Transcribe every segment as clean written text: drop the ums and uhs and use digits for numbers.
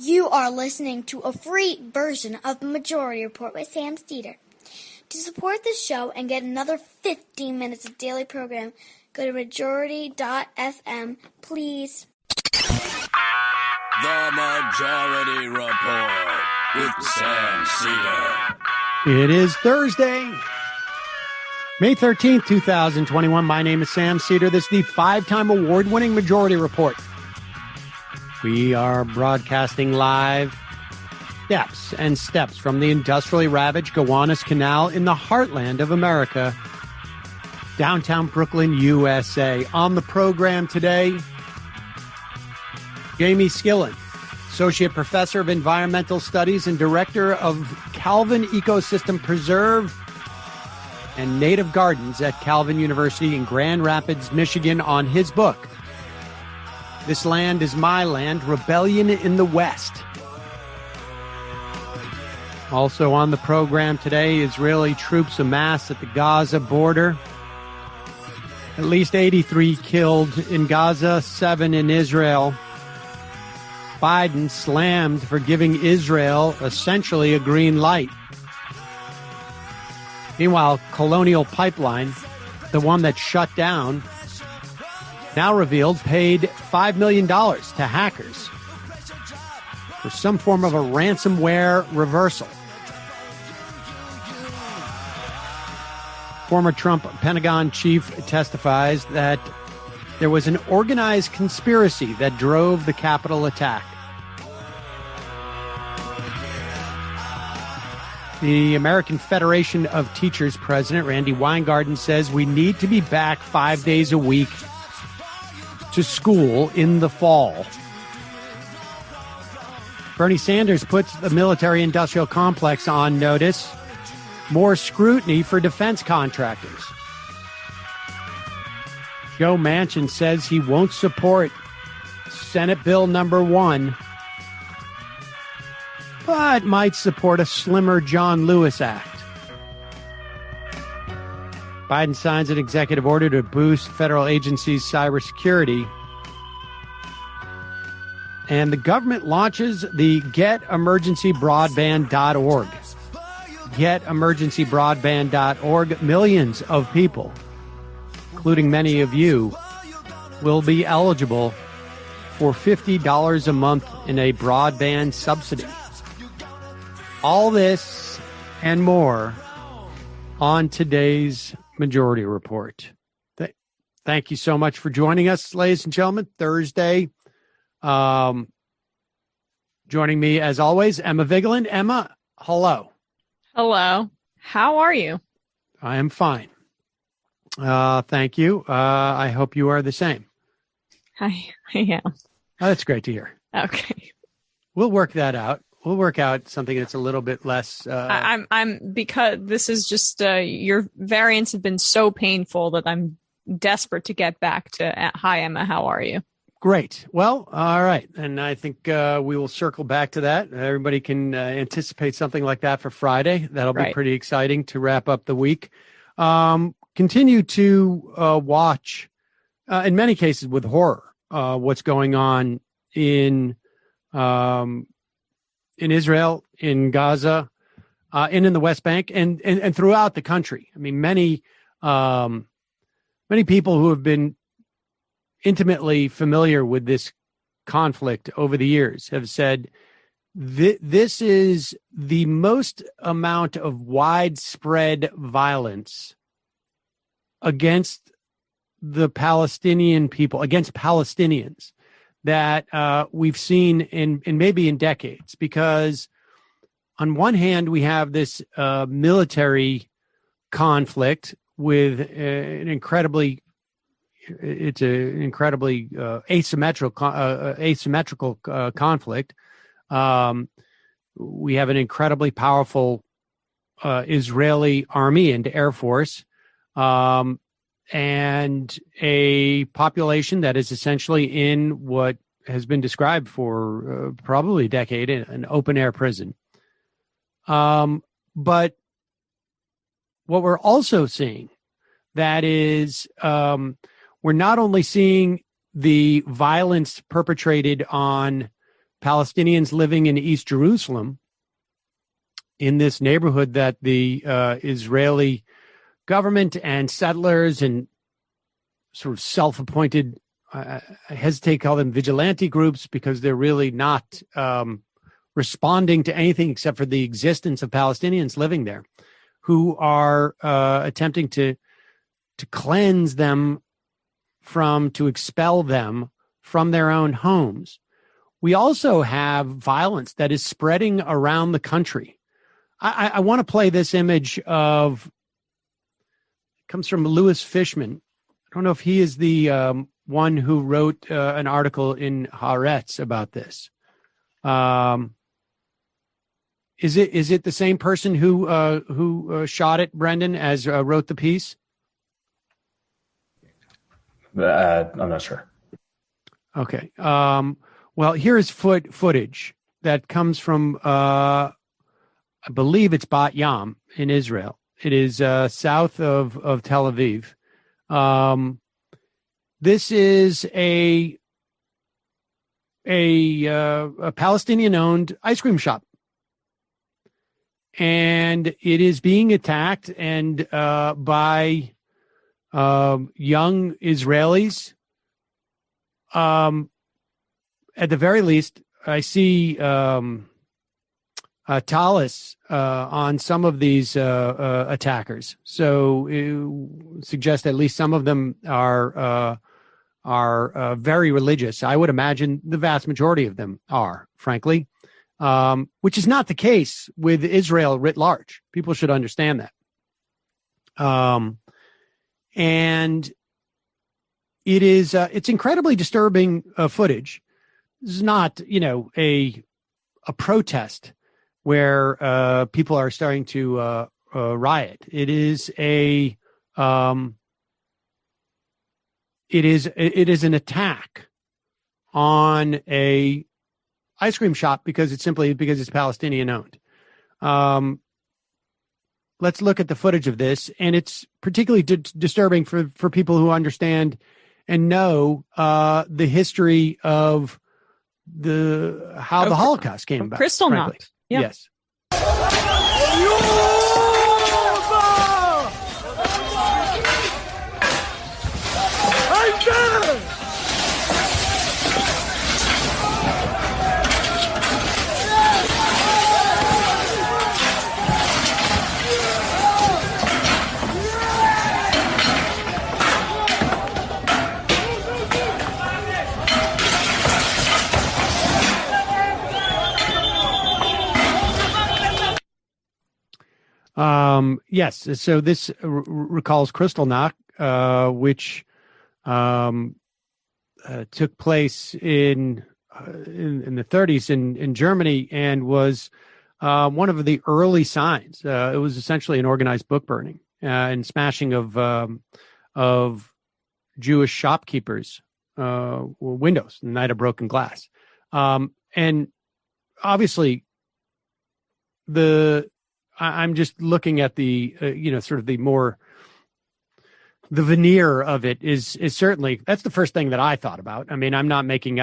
You are listening to a free version of the Majority Report with Sam Seder. To support this show and get another 15 minutes of daily program, go to majority.fm, please. The Majority Report with Sam Seder. It is Thursday, May 13th, 2021. My name is Sam Seder. This is the 5-time award-winning Majority Report. We are broadcasting live steps from the industrially ravaged Gowanus Canal in the heartland of America, downtown Brooklyn, USA. On the program today, Jamie Skillen, Associate Professor of Environmental Studies and Director of Calvin Ecosystem Preserve and Native Gardens at Calvin University in Grand Rapids, Michigan, on his book, This Land is My Land, Rebellion in the West. Also on the program today, Israeli troops amassed at the Gaza border. At least 83 killed in Gaza, 7 in Israel. Biden slammed for giving Israel essentially a green light. Meanwhile, Colonial Pipeline, the one that shut down, now revealed paid $5 million to hackers for some form of a ransomware reversal. Former Trump Pentagon chief testifies that there was an organized conspiracy that drove the Capitol attack. The American Federation of Teachers president, Randy Weingarten, says we need to be back 5 days a week to school in the fall. Bernie Sanders puts the military-industrial complex on notice. More scrutiny for defense contractors. Joe Manchin says he won't support Senate Bill number 1, but might support a slimmer John Lewis Act. Biden signs an executive order to boost federal agencies' cybersecurity. And the government launches the GetEmergencyBroadband.org. GetEmergencyBroadband.org. Millions of people, including many of you, will be eligible for $50 a month in a broadband subsidy. All this and more on today's Majority Report. Thank you so much for joining us, ladies and gentlemen. Thursday. Joining me, as always, Emma Vigeland. Emma, hello. Hello. How are you? I am fine. Thank you. I hope you are the same. I am. Oh, that's great to hear. Okay. We'll work that out. We'll work out something that's a little bit less. I'm because this is just your variants have been so painful that I'm desperate to get back to. Hi, Emma. How are you? Great. Well, all right. And I think we will circle back to that. Everybody can anticipate something like that for Friday. That'll be pretty exciting to wrap up the week. Continue to watch, in many cases with horror, what's going on in Israel, in Gaza, and in the West Bank, and throughout the country. I mean, many people who have been intimately familiar with this conflict over the years have said this is the most amount of widespread violence against the Palestinian people, against Palestinians, that we've seen in maybe in decades. Because on one hand, we have this military conflict with an incredibly asymmetrical conflict. We have an incredibly powerful Israeli army and air force, and a population that is essentially in what has been described for probably a decade, an open-air prison. But what we're also seeing, that is, we're not only seeing the violence perpetrated on Palestinians living in East Jerusalem, in this neighborhood that the Israeli government and settlers and sort of self-appointed, I hesitate to call them vigilante groups, because they're really not responding to anything except for the existence of Palestinians living there, who are attempting to cleanse them to expel them from their own homes. We also have violence that is spreading around the country. I want to play this image of, it comes from Louis Fishman. I don't know if he is the one who wrote an article in Haaretz about this. Is it the same person who shot it, Brendan, as wrote the piece? I'm not sure. Okay. Well, here is footage that comes from, I believe it's Bat Yam in Israel. It is south of Tel Aviv. This is a Palestinian-owned ice cream shop, and it is being attacked and by young Israelis. At the very least, I see Talis on some of these attackers. So it suggests at least some of them are very religious. I would imagine the vast majority of them are, frankly, which is not the case with Israel writ large. People should understand that. And it's incredibly disturbing footage. This is not, a protest where people are starting to riot. It is an attack on a ice cream shop because it's Palestinian owned. Let's look at the footage of this, and it's particularly disturbing for people who understand and know the history of how the Holocaust came about. Kristallnacht. Yeah. Yes. Yes. So this recalls Kristallnacht, which took place in the 30s in Germany, and was one of the early signs. It was essentially an organized book burning and smashing of Jewish shopkeepers' windows, the night of broken glass, and obviously I'm just looking at the, sort of the veneer of it is certainly, that's the first thing that I thought about. I mean, I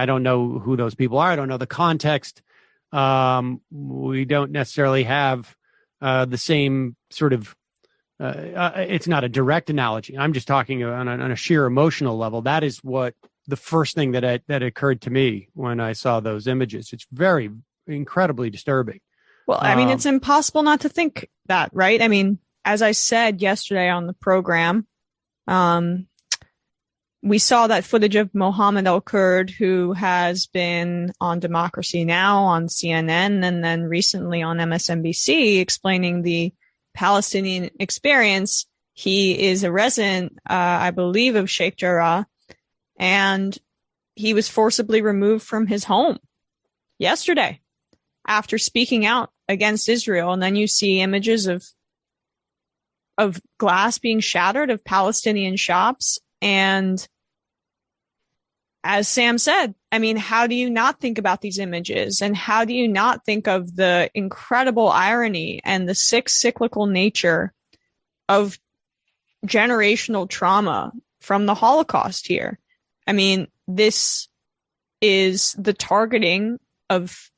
don't know who those people are. I don't know the context. We don't necessarily have the same sort of, it's not a direct analogy. I'm just talking on a sheer emotional level. That is what the first thing that occurred to me when I saw those images. It's very incredibly disturbing. Well, I mean, it's impossible not to think that, right? I mean, as I said yesterday on the program, we saw that footage of Mohammed El-Kurd, who has been on Democracy Now! On CNN, and then recently on MSNBC, explaining the Palestinian experience. He is a resident, I believe, of Sheikh Jarrah, and he was forcibly removed from his home yesterday after speaking out against Israel. And then you see images of glass being shattered of Palestinian shops. And as Sam said, I mean, how do you not think about these images? And how do you not think of the incredible irony and the cyclical nature of generational trauma from the Holocaust here? I mean, this is the targeting of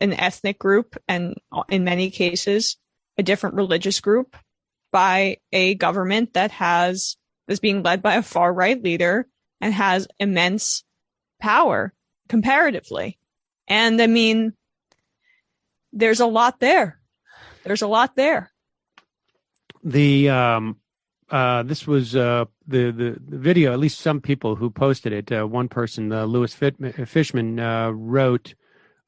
an ethnic group, and in many cases, a different religious group, by a government that is being led by a far right leader and has immense power comparatively. And I mean, there's a lot there. There's a lot there. This was the video. At least some people who posted it. One person, Louis Fishman, wrote,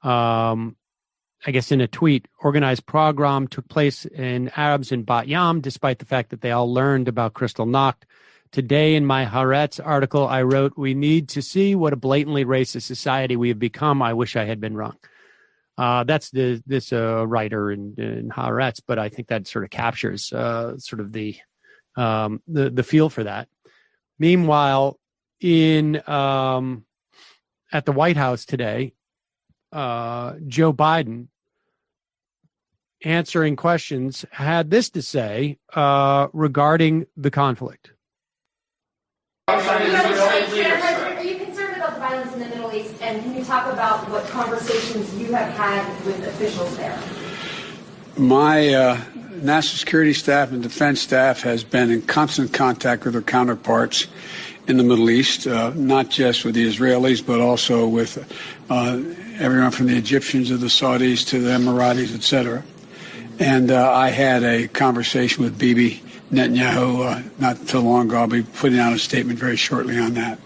I guess in a tweet, organized pogrom took place in Arabs in Bat Yam, despite the fact that they all learned about Kristallnacht. Today in my Haaretz article, I wrote, "We need to see what a blatantly racist society we have become. I wish I had been wrong." That's this writer in Haaretz, but I think that sort of captures sort of the feel for that. Meanwhile, at the White House today, Joe Biden, answering questions, had this to say regarding the conflict. Are you concerned about the violence in the Middle East, and can you talk about what conversations you have had with officials there? My national security staff and defense staff has been in constant contact with their counterparts in the Middle East, not just with the Israelis, but also with everyone from the Egyptians to the Saudis to the Emiratis, et And I had a conversation with Bibi Netanyahu not too long ago. I'll be putting out a statement very shortly on that.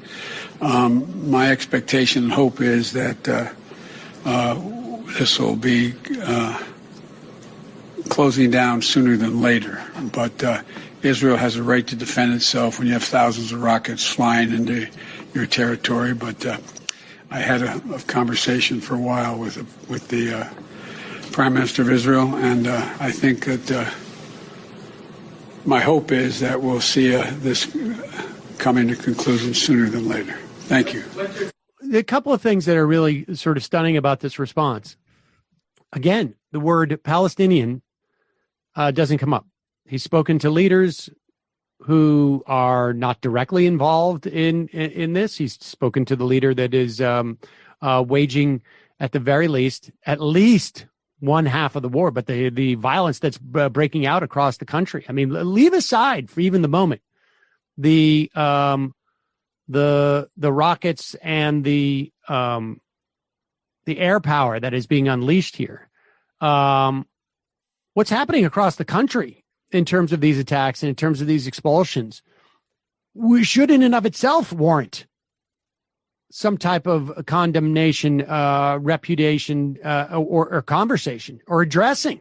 My expectation and hope is that this will be closing down sooner than later. But Israel has a right to defend itself when you have thousands of rockets flying into your territory. But I had a conversation for a while with the Prime Minister of Israel, and I think that my hope is that we'll see this coming to conclusion sooner than later. Thank you. A couple of things that are really sort of stunning about this response. Again, the word Palestinian doesn't come up. He's spoken to leaders who are not directly involved in this. He's spoken to the leader that is waging, at the very least, at least one half of the war, but the violence that's breaking out across the country. I mean, leave aside for even the moment the rockets and the air power that is being unleashed here. What's happening across the country in terms of these attacks and in terms of these expulsions, we should in and of itself warrant some type of condemnation, repudiation, or conversation or addressing.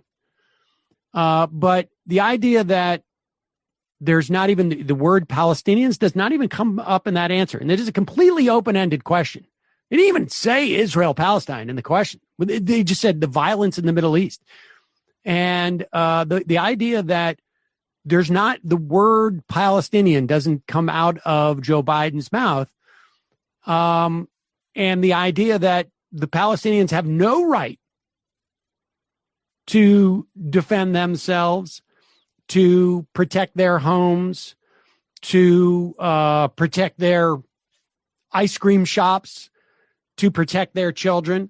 But the idea that there's not even the word Palestinians does not even come up in that answer. And it is a completely open-ended question. They didn't even say Israel-Palestine in the question. They just said the violence in the Middle East. And the idea that there's not the word Palestinian doesn't come out of Joe Biden's mouth. And the idea that the Palestinians have no right to defend themselves, to protect their homes, to protect their ice cream shops, to protect their children.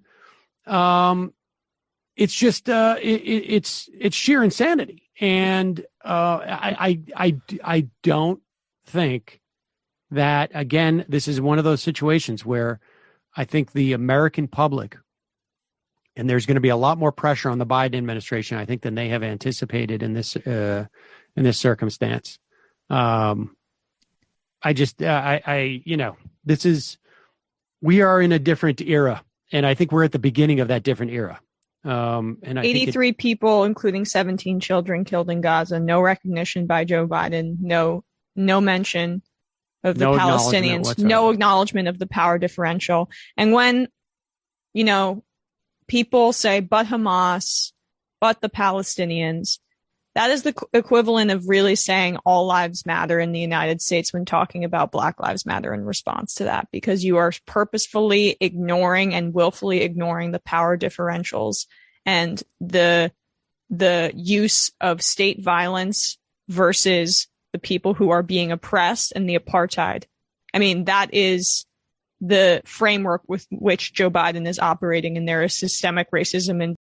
It's just it's sheer insanity. And I don't think that, again, this is one of those situations where I think the American public, and there's going to be a lot more pressure on the Biden administration, I think, than they have anticipated in this circumstance. We are in a different era, and I think we're at the beginning of that different era. And 83 people, including 17 children, killed in Gaza. No recognition by Joe Biden. No mention of the Palestinians. No acknowledgement of the power differential. And when, people say, but Hamas, but the Palestinians, that is the equivalent of really saying all lives matter in the United States when talking about Black Lives Matter in response to that, because you are purposefully ignoring and willfully ignoring the power differentials and the use of state violence versus the people who are being oppressed and the apartheid. I mean, that is the framework with which Joe Biden is operating, and there is systemic racism and